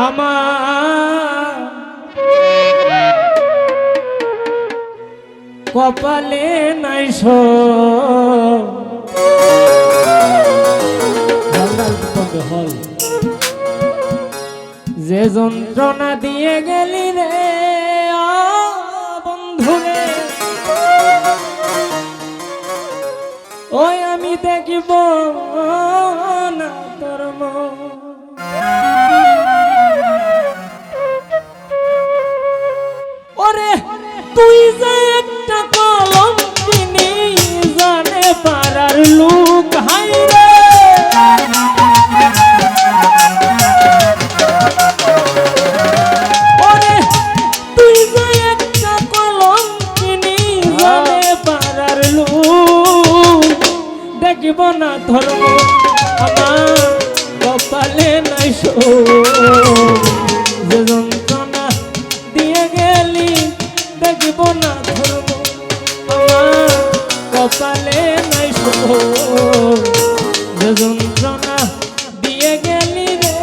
আমার কপালে নাই হল যে যন্ত্রণা দিয়ে গেলি রে বন্ধুরে ওই আমি দেখিব না তোর ওরে তুই যে একটা কলম কিনি জানে পারার লোক হাই রে ওরে তুই যে একটা কলম কিনি জানে পারার লোক দেখিব না ধর্ম আমার কপালে নাই যে যন্ত্রণা দিয়ে গেলি দেখিব না ধর্ম আমার কপালে নাই যে যন্ত্রণা দিয়ে গেলি রে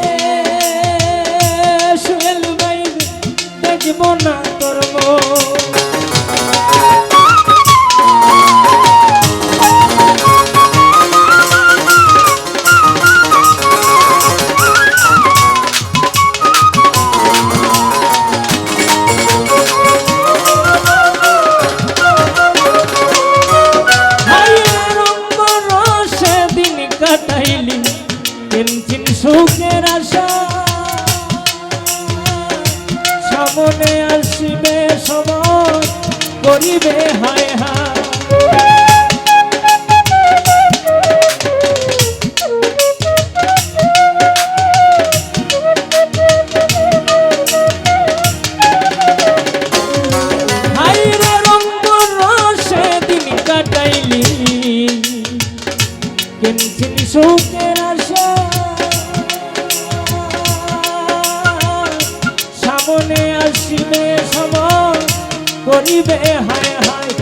সুয়েল ভাই দেখিব না ধর্ম সুখের আশা সামনে আসিবে সময় করিবে হায় হায় হায়রে রঙ্গ রসে দিন কাটাইলি কেনছিন সুখের আশা সামনে আসিবে সময় করিবে হায় হায়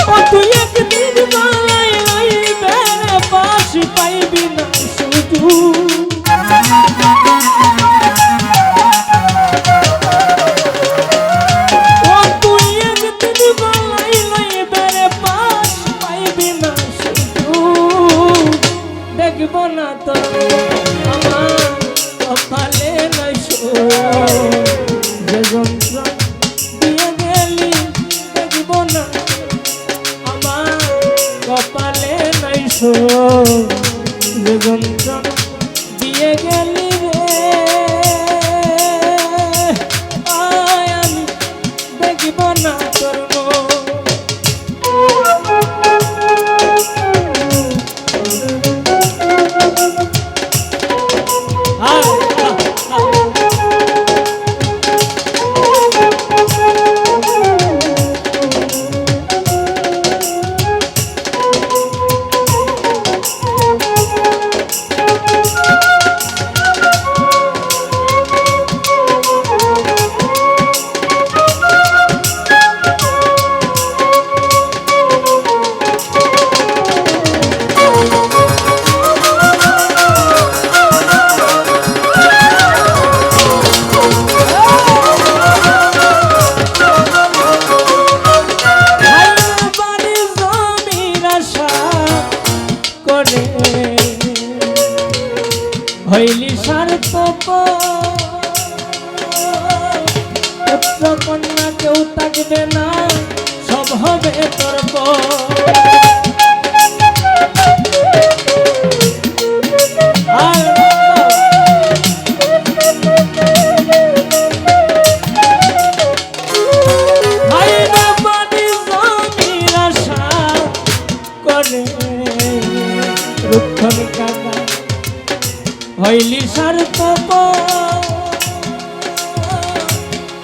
ও তুই একদিন বালাই লইবে রে পাশ পাইবি না শুধু ও তুই একদিন বালাই লইবে রে পাশ পাইবি না শুধু দেখব না তো আমার কপালে নাই যে যন্ত্র দিয়ে গেলি দেখিব না আমার কপালে নাই যে যন্ত্র দিয়ে গেলি রে আমি দেখিব না তোর হইলি স্বার্থ পুত্র কন্যা কেউ থাকবে না সব হবে তোর হইলি স্বার্থ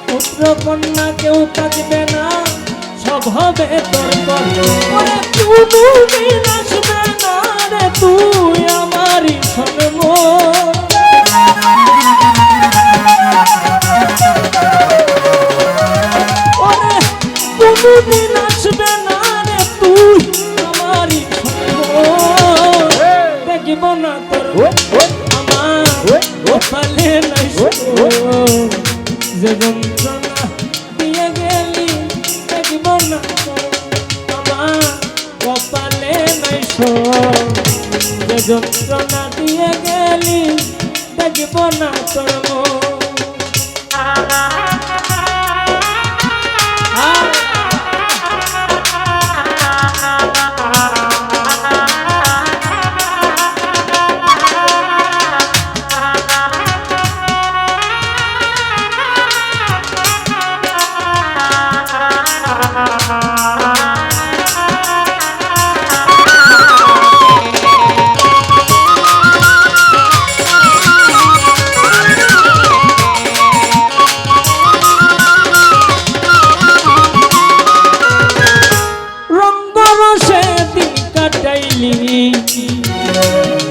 পুত্র কন্যা কেউ থাকবে না সব হবে তোর তুমি নাচবে না রে তুই আমারই সনম তুমি নাচবে না রে তুই আমারই সনম দেখিব না তোর আমার কপালে নাই যে যন্ত্রণা দিয়ে গেলি দেখব না আমার কপালে নাই যে যন্ত্রণা দিয়ে গেলি দেখব না তোর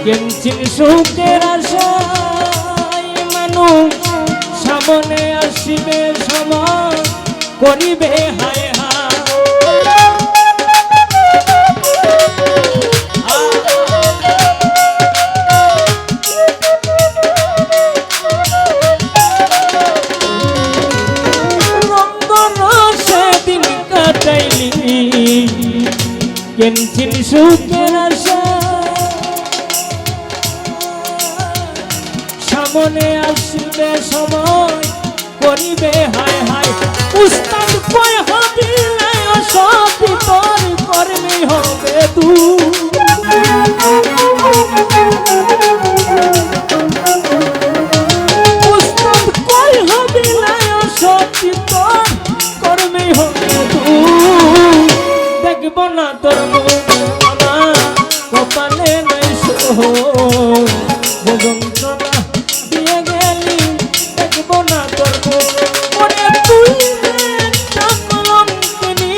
কেমচিন সুখের আশায় মানুষ সামনে আসিবে সময় করিবে হায় হায় সেদিন কাটাইলি কেমচিন সুখের আশা মনে আসবে সময় করিবে হায় হায় উস্তাদ কয় হবিলে অসতি তোর কর্মী হবে তু উস্তাদ কয় হবিলে অসতি তোর কর্মী হবে তু দেখব না তোর মুখ আমার কপালে নাই সহ যন্ত্রণা দিয়ে গেলি দেখব না তোর মনে তুই কলঙ্কিনী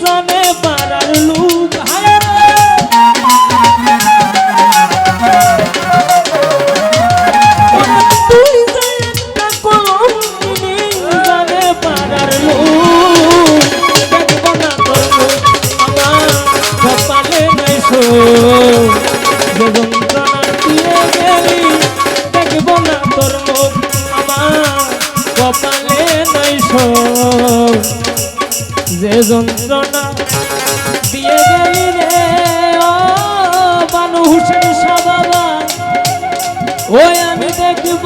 জানে পাড়ার লোক তুই যে একটা কলঙ্কিনী জানে পাড়ার লোক দেখব না তোর আমার কপালে নাই যন্ত্রণা দিয়ে গেলি দেখব না তোর মুখ আমার কপালে নাই যে যন্ত্রণা দিয়ে গেলি রে ও বানু হুসেন শাহ বাবা ওই আমি দেখব